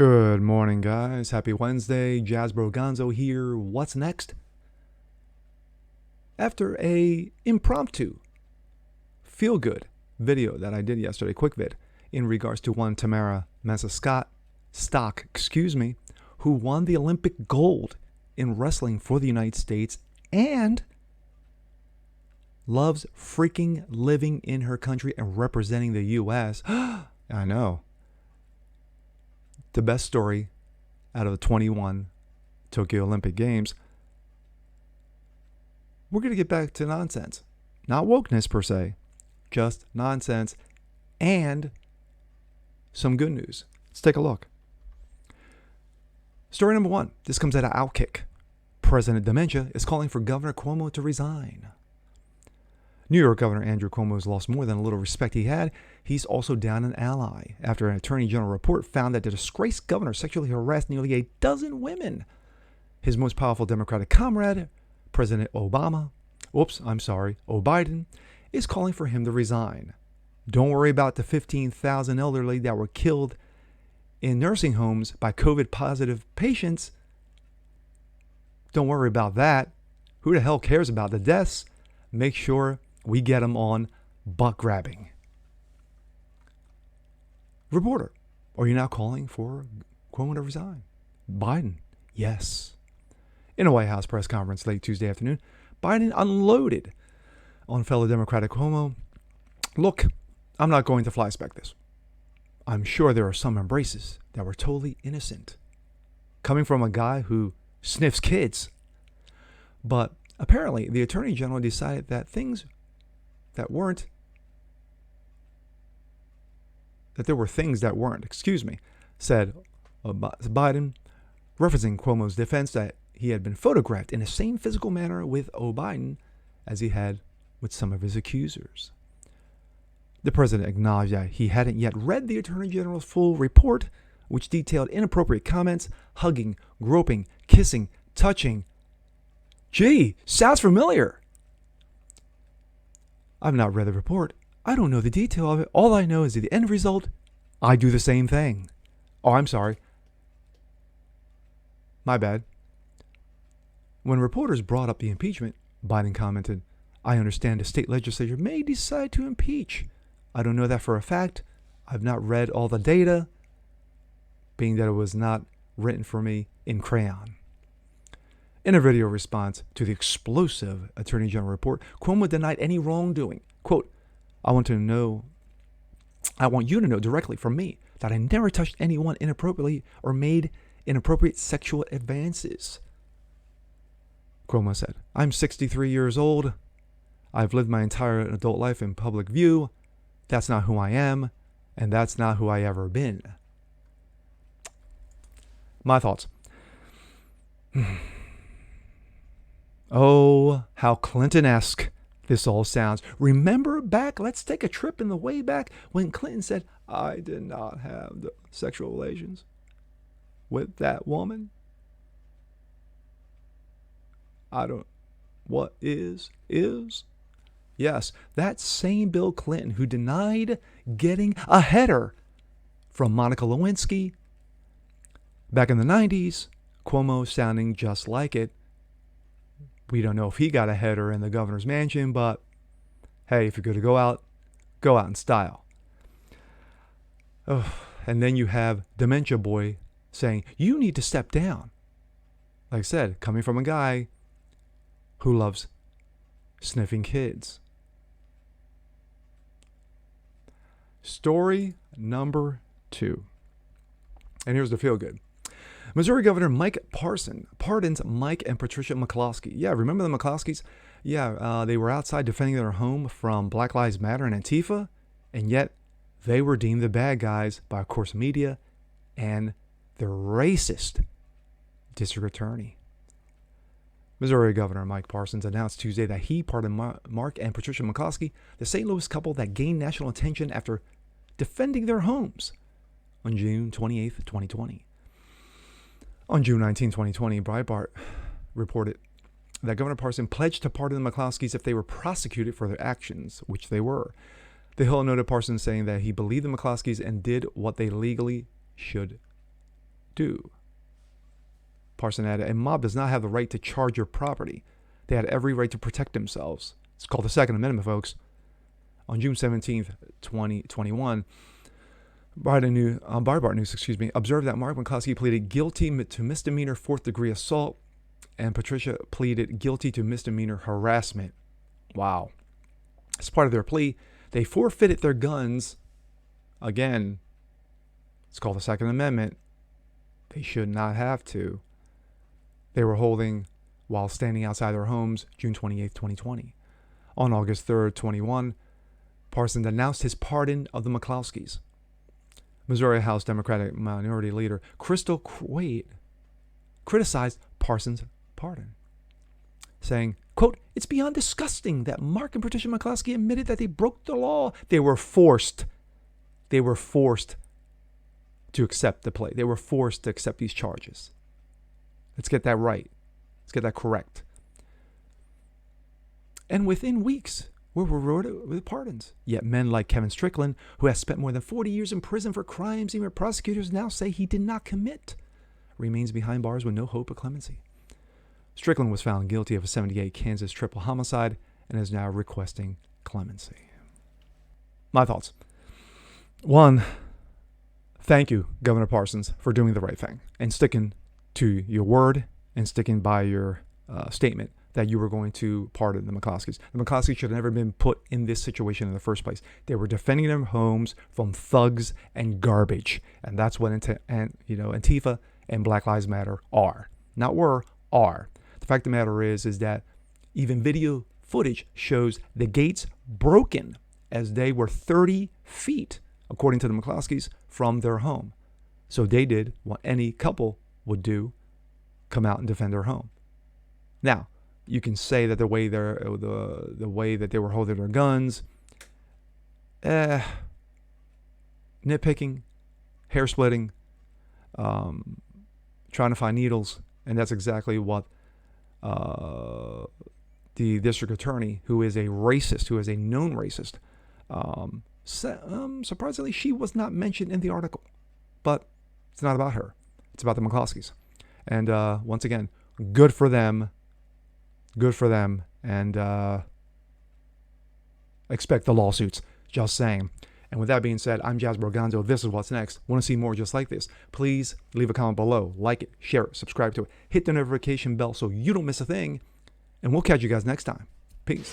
Good morning, guys. Happy Wednesday. Jazz Broganzo here. What's next? After a impromptu feel-good video that I did yesterday, quick vid, in regards to one Tamara Stock, who won the Olympic gold in wrestling for the United States and loves freaking living in her country and representing the U.S. I know. The best story out of the 21 Tokyo Olympic Games. We're going to get back to nonsense. Not wokeness per se, just nonsense and some good news. Let's take a look. Story number one. This comes out of Outkick. President Dementia is calling for Governor Cuomo to resign. New York Governor Andrew Cuomo has lost more than a little respect he had. He's also down an ally after an Attorney General report found that the disgraced governor sexually harassed nearly a dozen women. His most powerful Democratic comrade, President Biden, is calling for him to resign. Don't worry about the 15,000 elderly that were killed in nursing homes by COVID-positive patients. Don't worry about that. Who the hell cares about the deaths? Make sure we get them on butt grabbing. Reporter, are you now calling for Cuomo to resign? Biden, yes. In a White House press conference late Tuesday afternoon, Biden unloaded on fellow Democratic Cuomo. Look, I'm not going to flyspeck this. I'm sure there are some embraces that were totally innocent, coming from a guy who sniffs kids. But apparently, the Attorney General decided that there were things that weren't, said Biden, referencing Cuomo's defense that he had been photographed in the same physical manner with Biden as he had with some of his accusers. The president acknowledged that he hadn't yet read the Attorney General's full report, which detailed inappropriate comments, hugging, groping, kissing, touching. Gee, sounds familiar. I've not read the report. I don't know the detail of it. All I know is that the end result, I do the same thing. Oh, I'm sorry. My bad. When reporters brought up the impeachment, Biden commented, I understand the state legislature may decide to impeach. I don't know that for a fact. I've not read all the data, being that it was not written for me in crayon. In a video response to the explosive Attorney General report, Cuomo denied any wrongdoing. Quote, I want you to know directly from me that I never touched anyone inappropriately or made inappropriate sexual advances. Cuomo said, I'm 63 years old. I've lived my entire adult life in public view. That's not who I am, and that's not who I ever been. My thoughts. Oh, how Clinton-esque this all sounds. Remember back, let's take a trip in the way back when Clinton said, I did not have the sexual relations with that woman. What is. Yes, that same Bill Clinton who denied getting a header from Monica Lewinsky back in the 90s, Cuomo sounding just like it. We don't know if he got a header in the governor's mansion, but hey, if you're going to go out in style. Oh, and then you have Dementia Boy saying, you need to step down. Like I said, coming from a guy who loves sniffing kids. Story number 2. And here's the feel good. Missouri Governor Mike Parson pardons Mike and Patricia McCloskey. Yeah, remember the McClosky'S? Yeah, they were outside defending their home from Black Lives Matter and Antifa, and yet they were deemed the bad guys by, of course, media and the racist district attorney. Missouri Governor Mike Parsons announced Tuesday that he pardoned Mark and Patricia McCloskey, the St. Louis couple that gained national attention after defending their homes on June 28, 2020. On June 19, 2020, Breitbart reported that Governor Parson pledged to pardon the McClosky'S if they were prosecuted for their actions, which they were. The Hill noted Parson saying that he believed the McClosky'S and did what they legally should do. Parson added, a mob does not have the right to charge your property. They had every right to protect themselves. It's called the Second Amendment, folks. On June 17th, 2021, Breitbart News, observed that Mark McCloskey pleaded guilty to misdemeanor fourth-degree assault, and Patricia pleaded guilty to misdemeanor harassment. Wow. As part of their plea, they forfeited their guns. Again, it's called the Second Amendment. They should not have to. They were holding while standing outside their homes June 28, 2020. On August 3rd, 21, Parsons announced his pardon of the McClosky'S. Missouri House Democratic Minority Leader Crystal Quaid criticized Parsons' pardon, saying, quote, it's beyond disgusting that Mark and Patricia McCloskey admitted that they broke the law. They were forced to accept the plea. They were forced to accept these charges. Let's get that right. Let's get that correct. And within weeks, were rewarded with pardons. Yet men like Kevin Strickland, who has spent more than 40 years in prison for crimes even prosecutors now say he did not commit, remains behind bars with no hope of clemency. Strickland was found guilty of a 78 Kansas triple homicide and is now requesting clemency. My thoughts. One, thank you, Governor Parsons, for doing the right thing and sticking to your word and sticking by your statement that you were going to pardon the McClosky's. The McClosky's should have never been put in this situation in the first place. They were defending their homes from thugs and garbage. And that's what Antifa and Black Lives Matter are. Not were, are. The fact of the matter is that even video footage shows the gates broken as they were 30 feet, according to the McClosky's, from their home. So they did what any couple would do, come out and defend their home. Now, you can say that the way that they were holding their guns, nitpicking, hair splitting, trying to find needles, and that's exactly what the district attorney, who is a racist, who is a known racist, surprisingly, she was not mentioned in the article, but it's not about her. It's about the McCloskey's, and once again, good for them. Good for them, and expect the lawsuits. Just saying. And with that being said, I'm Jazz Borganzo. This is What's Next. Want to see more just like this? Please leave a comment below. Like it, share it, subscribe to it. Hit the notification bell so you don't miss a thing. And we'll catch you guys next time. Peace.